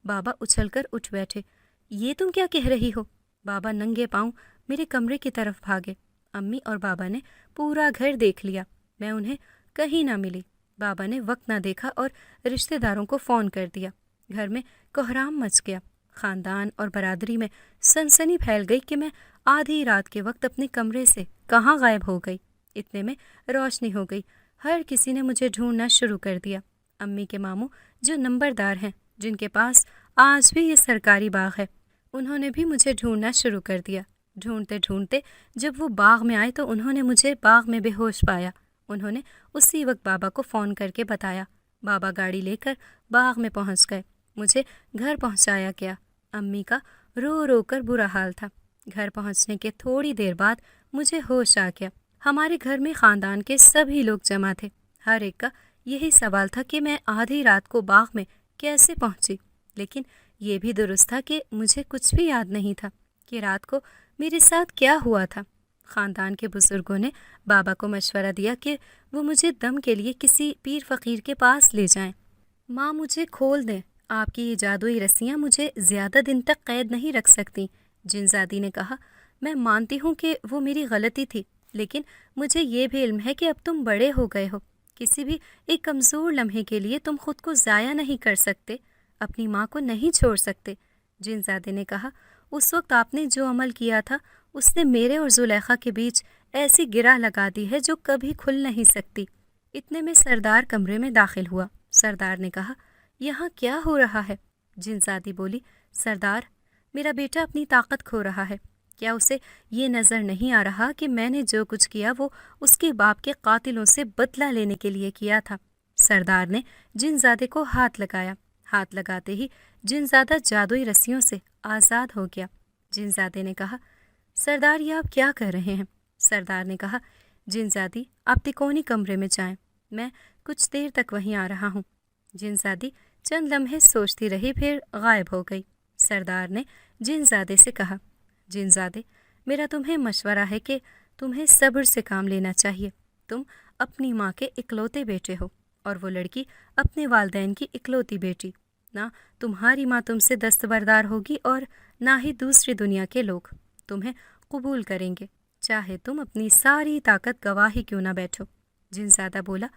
Speaker 1: بابا اچھل کر اٹھ بیٹھے۔ یہ تم کیا کہہ رہی ہو؟ بابا ننگے پاؤں میرے کمرے کی طرف بھاگے۔ امی اور بابا نے پورا گھر دیکھ لیا، میں انہیں کہیں نہ ملی۔ بابا نے وقت نہ دیکھا اور رشتہ داروں کو فون کر دیا۔ گھر میں کوہرام مچ گیا۔ خاندان اور برادری میں سنسنی پھیل گئی کہ میں آدھی رات کے وقت اپنے کمرے سے کہاں غائب ہو گئی۔ اتنے میں روشنی ہو گئی۔ ہر کسی نے مجھے ڈھونڈنا شروع کر دیا۔ امی کے ماموں جو نمبردار ہیں، جن کے پاس آج بھی یہ سرکاری باغ ہے، انہوں نے بھی مجھے ڈھونڈنا شروع کر دیا۔ ڈھونڈتے ڈھونڈتے جب وہ باغ میں آئے تو انہوں نے مجھے باغ میں بے ہوش پایا۔ انہوں نے اسی وقت بابا کو فون کر کے بتایا۔ بابا گاڑی لے کر باغ میں پہنچ گئے۔ مجھے گھر پہنچایا گیا۔ امی کا رو رو کر برا حال تھا۔ گھر پہنچنے کے تھوڑی دیر بعد مجھے ہوش آ گیا۔ ہمارے گھر میں خاندان کے سبھی لوگ جمع تھے۔ ہر ایک کا یہی سوال تھا کہ میں آدھی رات کو باغ میں کیسے پہنچی، لیکن یہ بھی درست تھا کہ مجھے کچھ بھی یاد نہیں تھا کہ رات کو میرے ساتھ کیا ہوا تھا۔ خاندان کے بزرگوں نے بابا کو مشورہ دیا کہ وہ مجھے دم کے لیے کسی پیر فقیر کے پاس لے جائیں۔ ماں مجھے کھول دیں، آپ کی یہ جادوئی رسیاں مجھے زیادہ دن تک قید نہیں رکھ سکتی۔ جن زادی نے کہا، میں مانتی ہوں کہ وہ میری غلطی تھی، لیکن مجھے یہ بھی علم ہے کہ اب تم بڑے ہو گئے ہو۔ کسی بھی ایک کمزور لمحے کے لیے تم خود کو ضائع نہیں کر سکتے، اپنی ماں کو نہیں چھوڑ سکتے۔ جن زادے نے کہا، اس وقت آپ نے جو عمل کیا تھا اس نے میرے اور زلیخا کے بیچ ایسی گرہ لگا دی ہے جو کبھی کھل نہیں سکتی۔ اتنے میں سردار کمرے میں داخل ہوا۔ سردار نے کہا، یہاں کیا ہو رہا ہے؟ جن زادی بولی، سردار، میرا بیٹا اپنی طاقت کھو رہا ہے۔ کیا اسے یہ نظر نہیں آ رہا کہ میں نے جو کچھ کیا وہ اس کے باپ کے قاتلوں سے بدلہ لینے کے لیے کیا تھا؟ سردار نے جن زادے کو ہاتھ لگایا۔ ہاتھ لگاتے ہی جن زادہ جادوئی رسیوں سے آزاد ہو گیا۔ جن زادے نے کہا، سردار یہ آپ کیا کر رہے ہیں؟ سردار نے کہا، جن زادی آپ تکونی کمرے میں جائیں، میں کچھ دیر تک وہیں آ رہا ہوں۔ جن زادی چند لمحے سوچتی رہی، پھر غائب ہو گئی۔ سردار نے جن زادے سے کہا، جن زادے میرا تمہیں مشورہ ہے کہ تمہیں صبر سے کام لینا چاہیے۔ تم اپنی ماں کے اکلوتے بیٹے ہو اور وہ لڑکی اپنے والدین کی اکلوتی بیٹی۔ نہ تمہاری ماں تم سے دستبردار ہوگی اور نہ ہی دوسری دنیا کے لوگ تمہیں قبول کریں گے، چاہے تم اپنی ساری طاقت گواہ ہی کیوں نہ بیٹھو۔ جن زادہ بولا،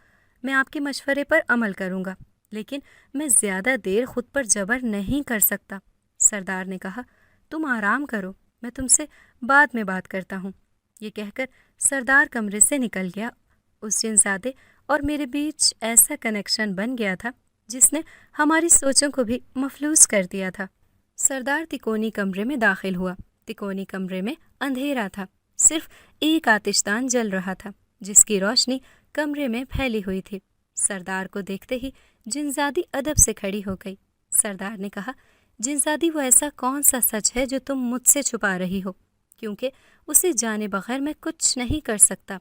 Speaker 1: میں آپ کے مشورے پر عمل کروں گا، لیکن میں زیادہ دیر خود پر جبر نہیں کر سکتا۔ سردار نے کہا، تم آرام کرو، میں تم سے بعد میں بات کرتا ہوں۔ یہ کہہ کر سردار کمرے سے نکل گیا۔ اس جن زادے اور میرے بیچ ایسا کنیکشن بن گیا تھا جس نے ہماری سوچوں کو بھی مفلوج کر دیا تھا۔ سردار تکونی کمرے میں داخل ہوا۔ تکونی کمرے میں اندھیرا تھا، صرف ایک آتش دان جل رہا تھا جس کی روشنی کمرے میں پھیلی ہوئی تھی۔ سردار کو دیکھتے ہی جنزادی ادب سے کھڑی ہو گئی۔ سردار نے کہا، جنزادی وہ ایسا کون سا سچ ہے جو تم مجھ سے چھپا رہی ہو؟ کیونکہ اسے جانے بغیر میں کچھ نہیں کر سکتا۔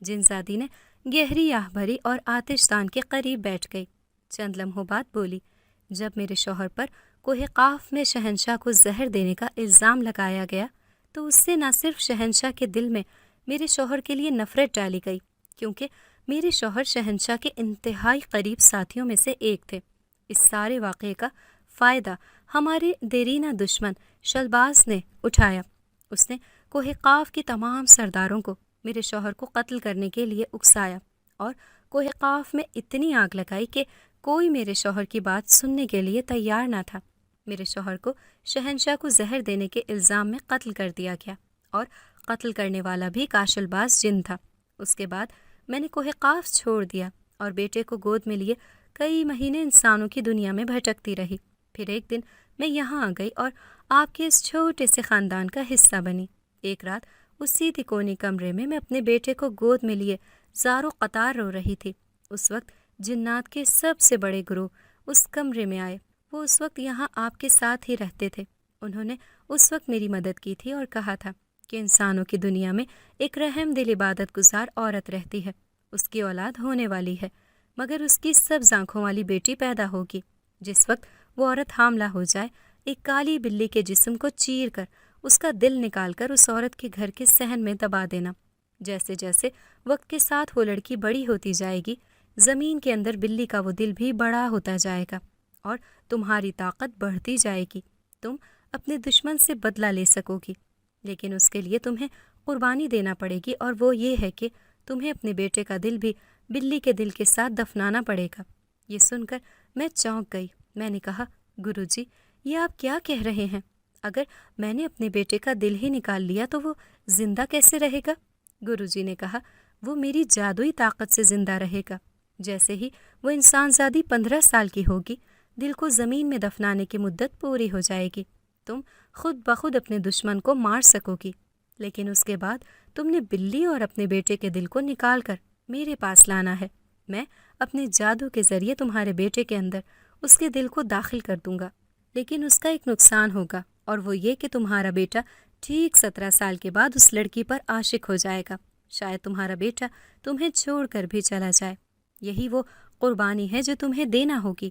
Speaker 1: جنزادی نے گہری آہ بھری اور آتش دان کے قریب بیٹھ گئی۔ چند لمحوں بعد بولی، جب میرے شوہر پر کوہ قاف میں شہنشاہ کو زہر دینے کا الزام لگایا گیا تو اس سے نہ صرف شہنشاہ کے دل میں میرے شوہر کے لیے نفرت ڈالی گئی، کیونکہ میرے شوہر شہنشاہ کے انتہائی قریب ساتھیوں میں سے ایک تھے۔ اس سارے واقعے کا فائدہ ہمارے دیرینہ دشمن شلباز نے اٹھایا۔ اس نے کوہ قاف کے تمام سرداروں کو میرے شوہر کو قتل کرنے کے لیے اکسایا اور کوہ قاف میں اتنی آگ لگائی کہ کوئی میرے شوہر کی بات سننے کے لیے تیار نہ تھا۔ میرے شوہر کو شہنشاہ کو زہر دینے کے الزام میں قتل کر دیا گیا اور قتل کرنے والا بھی کاشل باز جن تھا۔ اس کے بعد میں نے کوہ قاف چھوڑ دیا اور بیٹے کو گود میں لیے کئی مہینے انسانوں کی دنیا میں بھٹکتی رہی۔ پھر ایک دن میں یہاں آ گئی اور آپ کے اس چھوٹے سے خاندان کا حصہ بنی۔ ایک رات اسی تکونی کمرے میں اپنے بیٹے کو گود میں لیے زاروں قطار رو رہی تھی۔ اس وقت جنات کے سب سے بڑے گروہ اس کمرے میں آئے۔ وہ اس وقت یہاں آپ کے ساتھ ہی رہتے تھے۔ انہوں نے اس وقت میری مدد کی تھی اور کہا تھا کہ انسانوں کی دنیا میں ایک رحم دل عبادت گزار عورت رہتی ہے، اس کی اولاد ہونے والی ہے، مگر اس کی سبز آنکھوں والی بیٹی پیدا ہوگی۔ جس وقت وہ عورت حاملہ ہو جائے، ایک کالی بلی کے جسم کو چیر کر اس کا دل نکال کر اس عورت کے گھر کے صحن میں دبا دینا۔ جیسے جیسے وقت کے ساتھ وہ لڑکی بڑی ہوتی جائے گی، زمین کے اندر بلی کا وہ دل بھی بڑا ہوتا جائے گا اور تمہاری طاقت بڑھتی جائے گی۔ تم اپنے دشمن سے بدلہ لے سکو گی، لیکن اس کے لیے تمہیں قربانی دینا پڑے گی، اور وہ یہ ہے کہ تمہیں اپنے بیٹے کا دل بھی بلی کے دل کے ساتھ دفنانا پڑے گا۔ یہ سن کر میں چونک گئی۔ میں نے کہا، گرو جی یہ آپ کیا کہہ رہے ہیں؟ اگر میں نے اپنے بیٹے کا دل ہی نکال لیا تو وہ زندہ کیسے رہے گا؟ گرو جی نے کہا، وہ میری جادوئی طاقت سے زندہ رہے گا۔ جیسے ہی وہ انسان زادی 15 سال کی ہوگی، دل کو زمین میں دفنانے کی مدت پوری ہو جائے گی۔ تم خود بخود اپنے دشمن کو مار سکو گی، لیکن اس کے بعد تم نے بلی اور اپنے بیٹے کے دل کو نکال کر میرے پاس لانا ہے۔ میں اپنے جادو کے ذریعے تمہارے بیٹے کے اندر اس کے دل کو داخل کر دوں گا، لیکن اس کا ایک نقصان ہوگا، اور وہ یہ کہ تمہارا بیٹا ٹھیک 17 سال کے بعد اس لڑکی پر عاشق ہو جائے گا۔ شاید تمہارا بیٹا تمہیں چھوڑ کر بھی چلا جائے۔ یہی وہ قربانی ہے جو تمہیں دینا ہوگی۔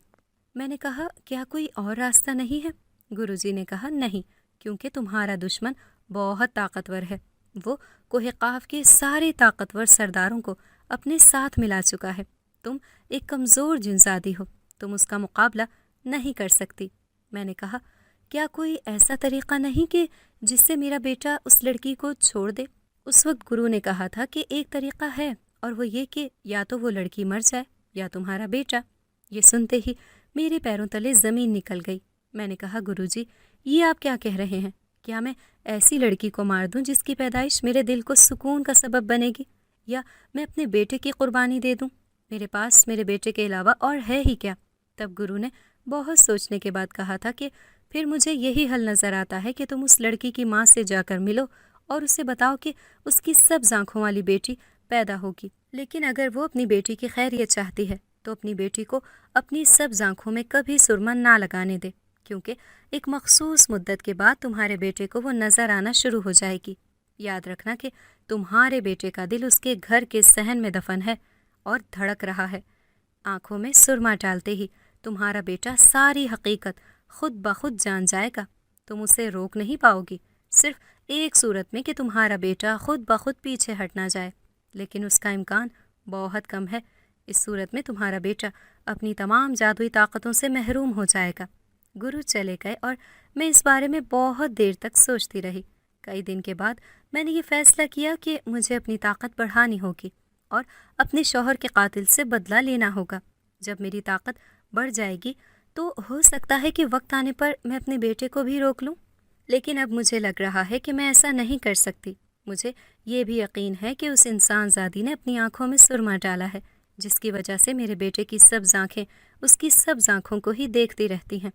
Speaker 1: میں نے کہا، کیا کوئی اور راستہ نہیں ہے؟ گرو جی نے کہا، نہیں، کیونکہ تمہارا دشمن بہت طاقتور ہے۔ وہ کوہ قاف کے سارے طاقتور سرداروں کو اپنے ساتھ ملا چکا ہے۔ تم ایک کمزور جنزادی ہو، تم اس کا مقابلہ نہیں کر سکتی۔ میں نے کہا، کیا کوئی ایسا طریقہ نہیں کہ جس سے میرا بیٹا اس لڑکی کو چھوڑ دے؟ اس وقت گرو نے کہا تھا کہ ایک طریقہ ہے، اور وہ یہ کہ یا تو وہ لڑکی مر جائے یا تمہارا بیٹا۔ یہ سنتے ہی میرے پیروں تلے زمین نکل گئی۔ میں نے کہا، گرو جی یہ آپ کیا کہہ رہے ہیں؟ کیا میں ایسی لڑکی کو مار دوں جس کی پیدائش میرے دل کو سکون کا سبب بنے گی، یا میں اپنے بیٹے کی قربانی دے دوں؟ میرے پاس میرے بیٹے کے علاوہ اور ہے ہی کیا؟ تب گرو نے بہت سوچنے کے بعد کہا تھا کہ پھر مجھے یہی حل نظر آتا ہے کہ تم اس لڑکی کی ماں سے جا کر ملو اور اسے بتاؤ کہ اس کی سب آنکھوں والی بیٹی پیدا ہوگی، لیکن اگر وہ اپنی بیٹی کی خیریت چاہتی ہے تو اپنی بیٹی کو اپنی سب آنکھوں میں کبھی سرما نہ لگانے دے، کیونکہ ایک مخصوص مدت کے بعد تمہارے بیٹے کو وہ نظر آنا شروع ہو جائے گی۔ یاد رکھنا کہ تمہارے بیٹے کا دل اس کے گھر کے صحن میں دفن ہے اور دھڑک رہا ہے۔ آنکھوں میں سرما ڈالتے ہی تمہارا بیٹا ساری حقیقت خود بخود جان جائے گا۔ تم اسے روک نہیں پاؤ گی، صرف ایک صورت میں کہ تمہارا بیٹا خود بخود پیچھے ہٹ نہ جائے، لیکن اس کا امکان بہت کم ہے۔ اس صورت میں تمہارا بیٹا اپنی تمام جادوئی طاقتوں سے محروم ہو جائے گا۔ گرو چلے گئے اور میں اس بارے میں بہت دیر تک سوچتی رہی۔ کئی دن کے بعد میں نے یہ فیصلہ کیا کہ مجھے اپنی طاقت بڑھانی ہوگی اور اپنے شوہر کے قاتل سے بدلہ لینا ہوگا۔ جب میری طاقت بڑھ جائے گی تو ہو سکتا ہے کہ وقت آنے پر میں اپنے بیٹے کو بھی روک لوں، لیکن اب مجھے لگ رہا ہے کہ میں ایسا نہیں کر سکتی۔ مجھے یہ بھی یقین ہے کہ اس انسان زادی نے اپنی آنکھوں میں سرما ڈالا ہے، جس کی وجہ سے میرے بیٹے کی سبز آنکھیں اس کی سبز آنکھوں کو ہی دیکھتی رہتی ہیں۔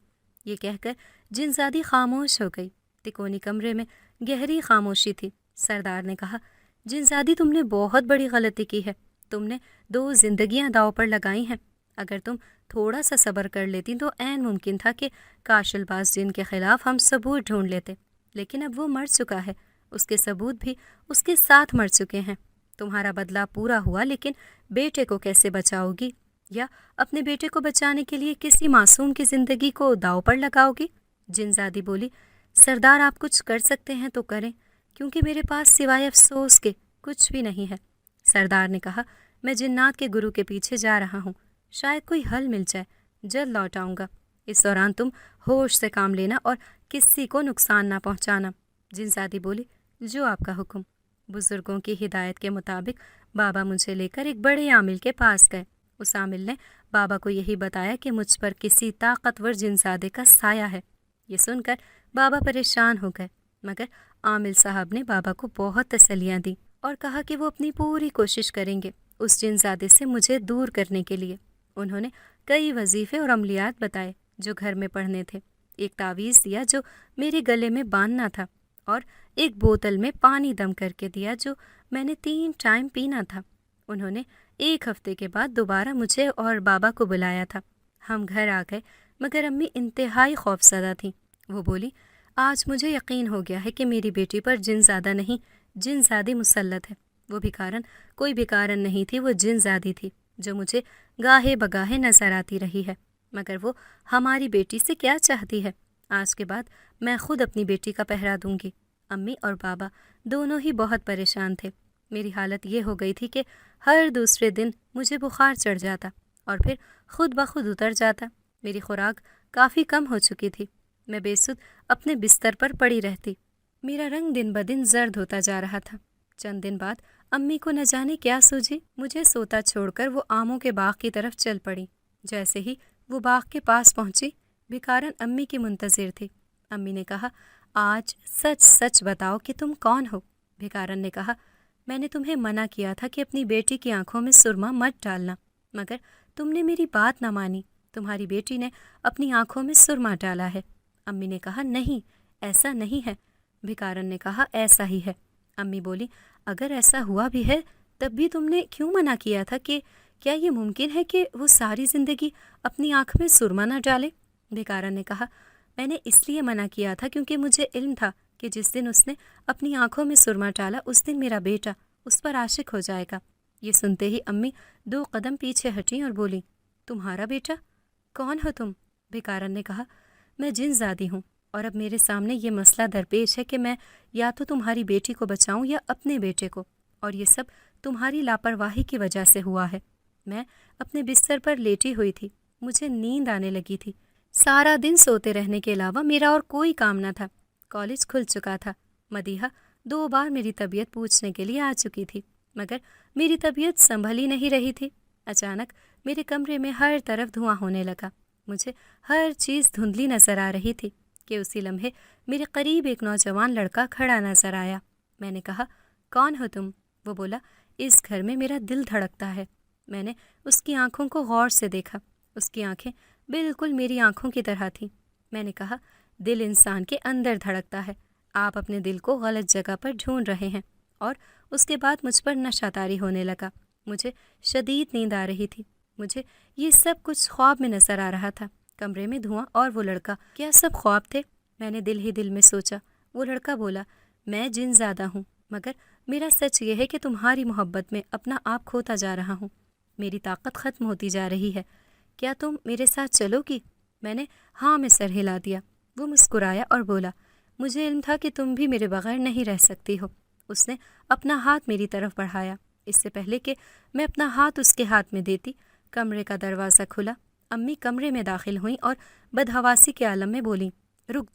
Speaker 1: یہ کہہ کر جن زادی خاموش ہو گئی۔ تکونی کمرے میں گہری خاموشی تھی۔ سردار نے کہا، جن زادی تم نے بہت بڑی غلطی کی ہے۔ تم نے 2 زندگیاں داؤ پر لگائی ہیں۔ اگر تم تھوڑا سا صبر کر لیتی تو عین ممکن تھا کہ کاشل باز جن کے خلاف ہم ثبوت ڈھونڈ لیتے، لیکن اب وہ مر چکا ہے، اس کے ثبوت بھی اس کے ساتھ مر چکے ہیں۔ تمہارا بدلہ پورا ہوا، لیکن بیٹے کو کیسے بچاؤ گی؟ یا اپنے بیٹے کو بچانے کے لیے کسی معصوم کی زندگی کو داؤ پر لگاؤ گی؟ جن زادی بولی، سردار آپ کچھ کر سکتے ہیں تو کریں، کیونکہ میرے پاس سوائے افسوس کے کچھ بھی نہیں ہے۔ سردار نے کہا، میں جنات کے گرو کے پیچھے جا رہا ہوں، شاید کوئی حل مل جائے، جلد لوٹ آؤں گا۔ اس دوران تم ہوش سے کام لینا اور کسی کو نقصان نہ پہنچانا۔ جن زادی بولی، جو آپ کا حکم۔ بزرگوں کی ہدایت کے مطابق بابا مجھے لے کر ایک بڑے عامل کے پاس گئے۔ اس عامل نے بابا کو یہی بتایا کہ مجھ پر کسی طاقتور جن زادے کا سایہ ہے۔ یہ سن کر بابا پریشان ہو گئے، مگر عامل صاحب نے بابا کو بہت تسلیاں دیں اور کہا کہ وہ اپنی پوری کوشش کریں گے اس جن زادے سے مجھے دور کرنے کے لیے۔ انہوں نے کئی وظیفے اور عملیات بتائے جو گھر میں پڑھنے تھے، ایک تعویذ دیا جو میرے گلے میں باندھنا تھا، اور ایک بوتل میں پانی دم کر کے دیا جو میں نے 3 ٹائم پینا تھا۔ انہوں نے 1 ہفتے کے بعد دوبارہ مجھے اور بابا کو بلایا تھا۔ ہم گھر آ گئے، مگر امی انتہائی خوفزدہ تھیں۔ وہ بولی، آج مجھے یقین ہو گیا ہے کہ میری بیٹی پر جن زادہ نہیں، جن زادی مسلط ہے۔ وہ بھکارن کوئی بھکارن نہیں تھی، وہ جن زادی تھی جو مجھے گاہے بگاہے نظر آتی رہی ہے، مگر وہ ہماری بیٹی سے کیا چاہتی ہے؟ آج کے بعد میں خود اپنی بیٹی کا پہرا دوں گی۔ امی اور بابا دونوں ہی بہت پریشان تھے۔ میری حالت یہ ہو گئی تھی کہ ہر دوسرے دن مجھے بخار چڑھ جاتا اور پھر خود بخود اتر جاتا۔ میری خوراک کافی کم ہو چکی تھی۔ میں بے سدھ اپنے بستر پر پڑی رہتی۔ میرا رنگ دن بدن زرد ہوتا جا رہا تھا۔ چند دن بعد امی کو نہ جانے کیا سوجی، مجھے سوتا چھوڑ کر وہ آموں کے باغ کی طرف چل پڑی۔ جیسے ہی وہ باغ کے پاس پہنچی، بھکارن امی کی منتظر تھی۔ امی نے کہا، آج سچ سچ بتاؤ کہ تم کون ہو؟ بھکارن نے کہا، میں نے تمہیں منع کیا تھا کہ اپنی بیٹی کی آنکھوں میں سرما مت ڈالنا، مگر تم نے میری بات نہ مانی۔ تمہاری بیٹی نے اپنی آنکھوں میں سرما ڈالا ہے۔ امی نے کہا، نہیں، ایسا نہیں ہے۔ بھکارن نے کہا، ایسا ہی ہے۔ امی بولی، اگر ایسا ہوا بھی ہے تب بھی تم نے کیوں منع کیا تھا؟ کہ کیا یہ ممکن ہے کہ وہ ساری زندگی اپنی آنکھ میں سرما نہ ڈالے؟ بھکارن نے کہا، میں نے اس لیے منع کیا تھا کیونکہ مجھے علم تھا کہ جس دن اس نے اپنی آنکھوں میں سرما ڈالا اس دن میرا بیٹا اس پر عاشق ہو جائے گا۔ یہ سنتے ہی امی 2 قدم پیچھے ہٹیں اور بولی، تمہارا بیٹا؟ کون ہو تم؟ بھکارن نے کہا، میں جن زادی ہوں، اور اب میرے سامنے یہ مسئلہ درپیش ہے کہ میں یا تو تمہاری بیٹی کو بچاؤں یا اپنے بیٹے کو، اور یہ سب تمہاری لاپرواہی کی وجہ سے ہوا ہے۔ میں اپنے بستر پر لیٹی ہوئی تھی، مجھے نیند آنے لگی تھی۔ سارا دن سوتے رہنے کے علاوہ میرا اور کوئی کام نہ تھا۔ کالج کھل چکا تھا۔ مدیحہ 2 بار میری طبیعت پوچھنے کے لیے آ چکی تھی، مگر میری طبیعت سنبھل ہی نہیں رہی تھی۔ اچانک میرے کمرے میں ہر طرف دھواں ہونے لگا۔ مجھے ہر چیز دھندلی نظر آ رہی تھی کہ اسی لمحے میرے قریب ایک نوجوان لڑکا کھڑا نظر آیا۔ میں نے کہا، کون ہو تم؟ وہ بولا، اس گھر میں میرا دل دھڑکتا ہے۔ میں نے اس کی آنکھوں کو غور سے دیکھا۔ اس کی آنکھیں بالکل میری آنکھوں کی طرح تھیں۔ میں نے کہا، دل انسان کے اندر دھڑکتا ہے، آپ اپنے دل کو غلط جگہ پر ڈھونڈ رہے ہیں۔ اور اس کے بعد مجھ پر نشہ طاری ہونے لگا۔ مجھے شدید نیند آ رہی تھی۔ مجھے یہ سب کچھ خواب میں نظر آ رہا تھا، کمرے میں دھواں اور وہ لڑکا، کیا سب خواب تھے؟ میں نے دل ہی دل میں سوچا۔ وہ لڑکا بولا، میں جن زادہ ہوں، مگر میرا سچ یہ ہے کہ تمہاری محبت میں اپنا آپ کھوتا جا رہا ہوں، میری طاقت ختم ہوتی جا رہی ہے، کیا تم میرے ساتھ چلو گی؟ میں نے ہاں میں سر ہلا دیا۔ وہ مسکرایا اور بولا، مجھے علم تھا کہ تم بھی میرے بغیر نہیں رہ سکتی ہو۔ اس نے اپنا ہاتھ میری طرف بڑھایا۔ اس سے پہلے کہ میں اپنا ہاتھ اس کے ہاتھ میں دیتی، کمرے کا دروازہ کھلا۔ امی کمرے میں داخل ہوئیں اور بدحواسی کے عالم میں بولیں، رک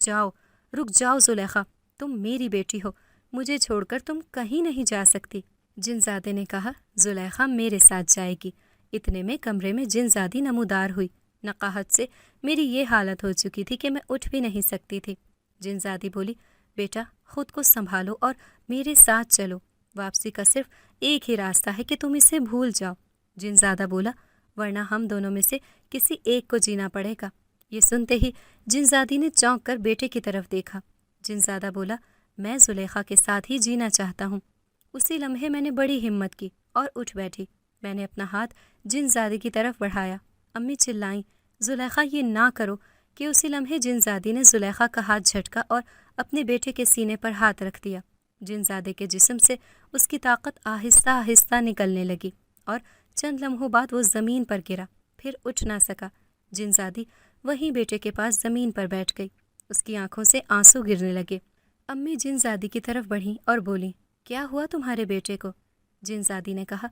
Speaker 1: جاؤ زلیخا، تم میری بیٹی ہو، مجھے چھوڑ کر تم کہیں نہیں جا سکتی۔ جنزادے نے کہا، زلیخا میرے ساتھ جائے گی۔ اتنے میں کمرے میں جنزادی نمودار ہوئی۔ نقاہت سے میری یہ حالت ہو چکی تھی کہ میں اٹھ بھی نہیں سکتی تھی۔ جنزادی بولی، بیٹا خود کو سنبھالو اور میرے ساتھ چلو، واپسی کا صرف ایک ہی راستہ ہے کہ تم اسے بھول جاؤ۔ جنزادہ بولا، ورنہ ہم دونوں میں سے کسی ایک کو جینا پڑے گا۔ یہ سنتے ہی جنزادی نے چونک کر بیٹے کی طرف دیکھا۔ جنزادہ بولا، میں زلیخا کے ساتھ ہی جینا چاہتا ہوں۔ اسی لمحے میں نے بڑی ہمت کی اور اٹھ بیٹھی۔ میں نے اپنا ہاتھ جنزادی کی طرف بڑھایا۔ امی چلائیں، زلیخا یہ نہ کرو، کہ اسی لمحے جنزادی نے زلیخا کا ہاتھ جھٹکا اور اپنے بیٹے کے سینے پر ہاتھ رکھ دیا۔ جنزادے کے جسم سے اس کی طاقت آہستہ آہستہ نکلنے لگی اور چند لمحوں بعد وہ زمین پر گرا، پھر اٹھ نہ سکا۔ جنزادی وہیں بیٹے کے پاس زمین پر بیٹھ گئی۔ اس کی آنکھوں سے آنسو گرنے لگے۔ امی جنزادی کی طرف بڑھیں اور بولیں، کیا ہوا تمہارے بیٹے کو؟ جنزادی نے کہا،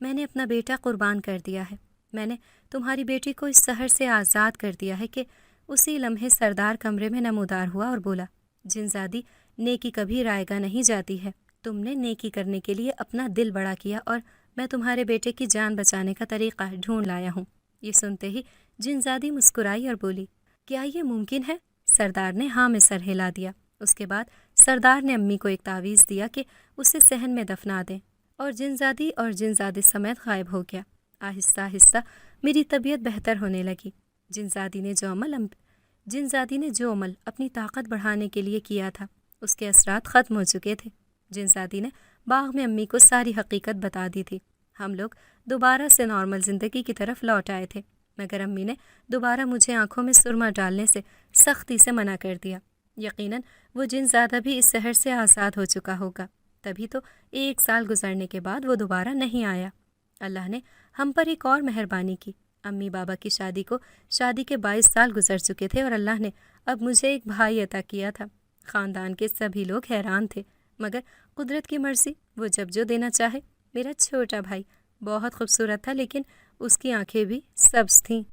Speaker 1: میں نے اپنا بیٹا قربان کر دیا ہے۔ میں نے تمہاری بیٹی کو اس سحر سے آزاد کر دیا ہے کہ اسی لمحے سردار کمرے میں نمودار ہوا اور بولا، جنزادی نیکی کبھی رائے گاہ نہیں جاتی ہے، تم نے نیکی کرنے کے لیے اپنا دل بڑا کیا اور میں تمہارے بیٹے کی جان بچانے کا طریقہ ڈھونڈ لایا ہوں۔ یہ سنتے ہی جنزادی مسکرائی اور بولی، کیا یہ ممکن ہے؟ سردار نے ہاں میں سر ہلا دیا۔ اس کے بعد سردار نے امی کو ایک تعویذ دیا کہ اسے صحن میں دفنا دیں، اور جنزادی اور جنزادے سمیت غائب ہو گیا۔ آہستہ آہستہ میری طبیعت بہتر ہونے لگی۔ جنزادی نے جو عمل اپنی طاقت بڑھانے کے لیے کیا تھا، اس کے اثرات ختم ہو چکے تھے۔ جنزادی نے باغ میں امی کو ساری حقیقت بتا دی تھی۔ ہم لوگ دوبارہ سے نارمل زندگی کی طرف لوٹ آئے تھے، مگر امی نے دوبارہ مجھے آنکھوں میں سرما ڈالنے سے سختی سے منع کر دیا۔ یقیناً وہ جنزادہ بھی اس سحر سے آزاد ہو چکا ہوگا، تبھی تو 1 سال گزرنے کے بعد وہ دوبارہ نہیں آیا۔ اللہ نے ہم پر ایک اور مہربانی کی۔ امی بابا کی شادی کے 22 سال گزر چکے تھے اور اللہ نے اب مجھے ایک بھائی عطا کیا تھا۔ خاندان کے سبھی لوگ حیران تھے، مگر قدرت کی مرضی، وہ جب جو دینا چاہے۔ میرا چھوٹا بھائی بہت خوبصورت تھا، لیکن اس کی آنکھیں بھی سبز تھیں۔